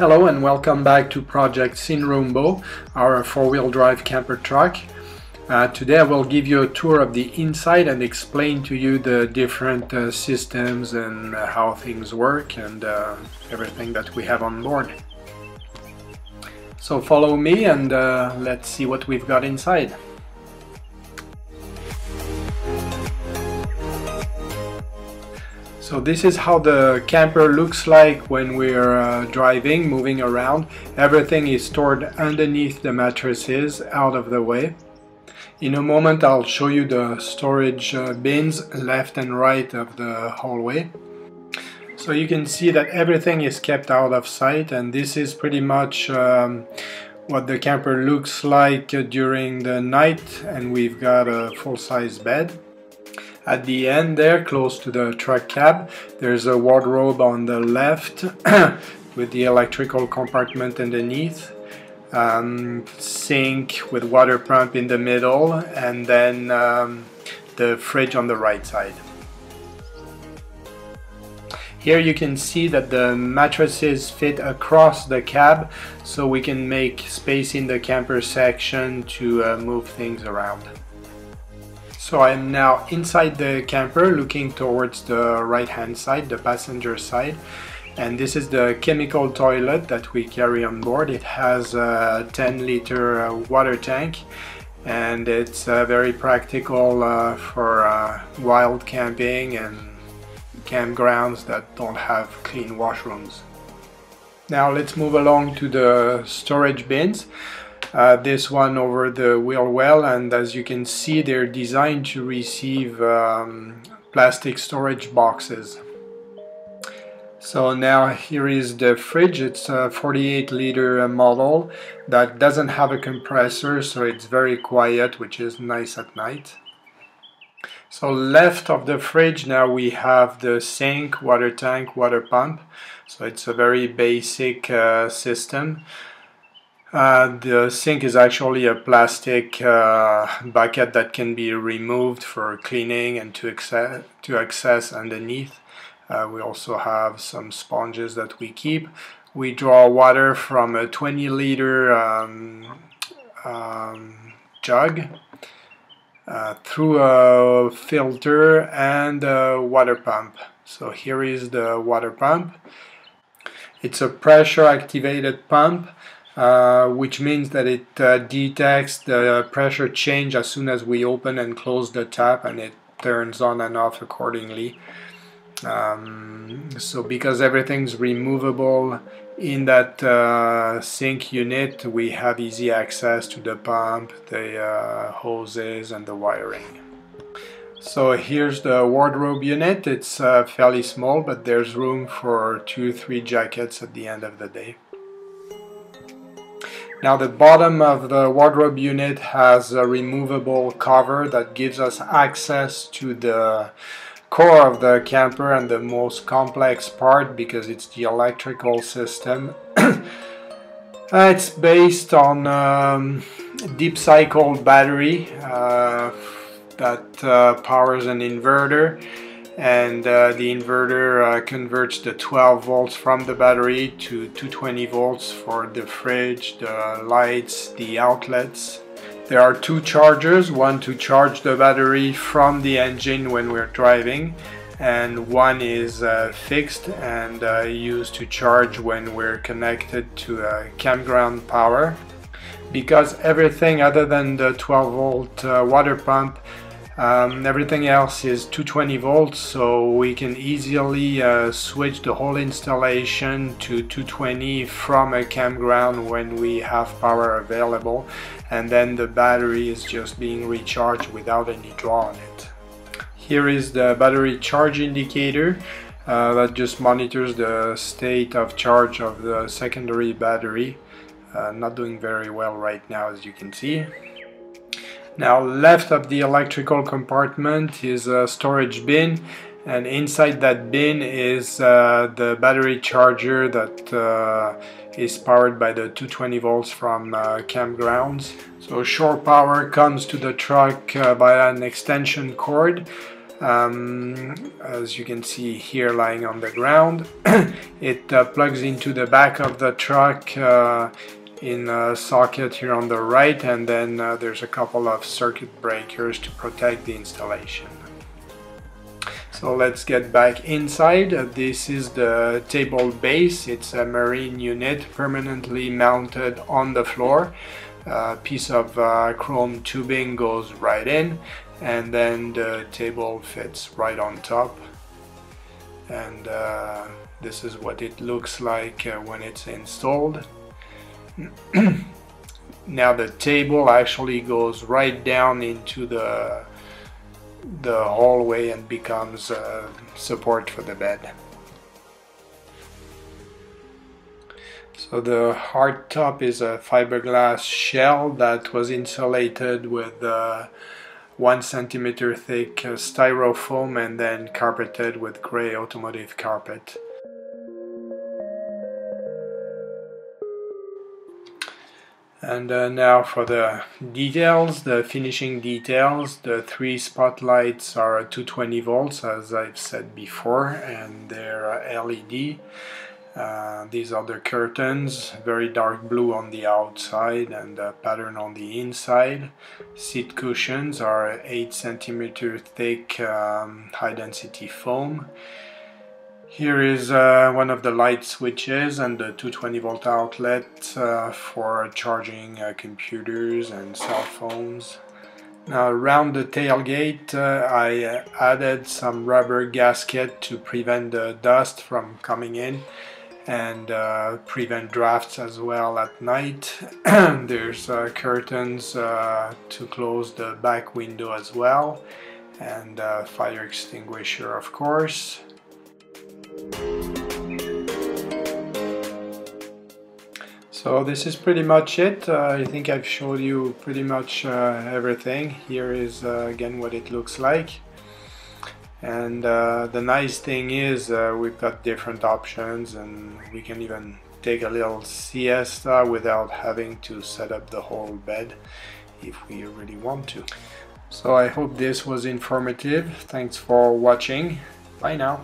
Hello and welcome back to Project Sinrumbo, our four-wheel drive camper truck. Today I will give you a tour of the inside and explain to you the different systems and how things work and everything that we have on board. So follow me and let's see what we've got inside. So this is how the camper looks like when we're driving, moving around. Everything is stored underneath the mattresses, out of the way. In a moment I'll show you the storage bins left and right of the hallway. So you can see that everything is kept out of sight, and this is pretty much what the camper looks like during the night, and we've got a full-size bed. At the end there, close to the truck cab, there's a wardrobe on the left with the electrical compartment underneath, sink with water pump in the middle, and then the fridge on the right side. Here you can see that the mattresses fit across the cab, so we can make space in the camper section to move things around. So I'm now inside the camper looking towards the right hand side, the passenger side, and this is the chemical toilet that we carry on board. It has a 10-liter water tank, and it's very practical for wild camping and campgrounds that don't have clean washrooms. Now let's move along to the storage bins. This one over the wheel well, and as you can see they're designed to receive plastic storage boxes. So now here is the fridge. It's a 48-liter model that doesn't have a compressor, so it's very quiet, which is nice at night. So left of the fridge now we have the sink, water tank, water pump. So it's a very basic system. The sink is actually a plastic bucket that can be removed for cleaning and to access underneath. We also have some sponges that we keep. We draw water from a 20-liter jug through a filter and a water pump. So here is the water pump. It's a pressure activated pump. Which means that it detects the pressure change as soon as we open and close the tap, and it turns on and off accordingly. So because everything's removable in that sink unit, we have easy access to the pump, the hoses and the wiring. So here's the wardrobe unit. It's fairly small, but there's room for 2-3 jackets at the end of the day. Now the bottom of the wardrobe unit has a removable cover that gives us access to the core of the camper and the most complex part, because it's the electrical system. It's based on deep cycle battery that powers an inverter. And the inverter converts the 12 volts from the battery to 220 volts for the fridge, the lights, the outlets. There are two chargers, one to charge the battery from the engine when we're driving, and one is fixed and used to charge when we're connected to campground power. Because everything other than the 12 volt water pump, everything else is 220 volts, so we can easily switch the whole installation to 220 from a campground when we have power available, and then the battery is just being recharged without any draw on it. Here is the battery charge indicator that just monitors the state of charge of the secondary battery. Not doing very well right now, as you can see. Now left of the electrical compartment is a storage bin, and inside that bin is the battery charger that is powered by the 220 volts from campgrounds. So shore power comes to the truck via an extension cord. As you can see here lying on the ground. It plugs into the back of the truck in a socket here on the right, and then there's a couple of circuit breakers to protect the installation. So let's get back inside. This is the table base. It's a marine unit permanently mounted on the floor. A piece of chrome tubing goes right in, and then the table fits right on top. And this is what it looks like when it's installed. Now the table actually goes right down into the hallway and becomes support for the bed. So the hardtop is a fiberglass shell that was insulated with 1 centimeter thick styrofoam and then carpeted with gray automotive carpet. And now for the details, the finishing details. The 3 spotlights are 220 volts, as I've said before, and they're LED. These are the curtains, very dark blue on the outside and a pattern on the inside. Seat cushions are 8 centimeter thick high density foam. Here is one of the light switches and the 220 volt outlet for charging computers and cell phones. Now around the tailgate I added some rubber gasket to prevent the dust from coming in and prevent drafts as well at night. There's curtains to close the back window as well, and fire extinguisher of course. So this is pretty much it. I think I've showed you pretty much everything. Here is again what it looks like. And the nice thing is we've got different options, and we can even take a little siesta without having to set up the whole bed if we really want to. So I hope this was informative. Thanks for watching. Bye now.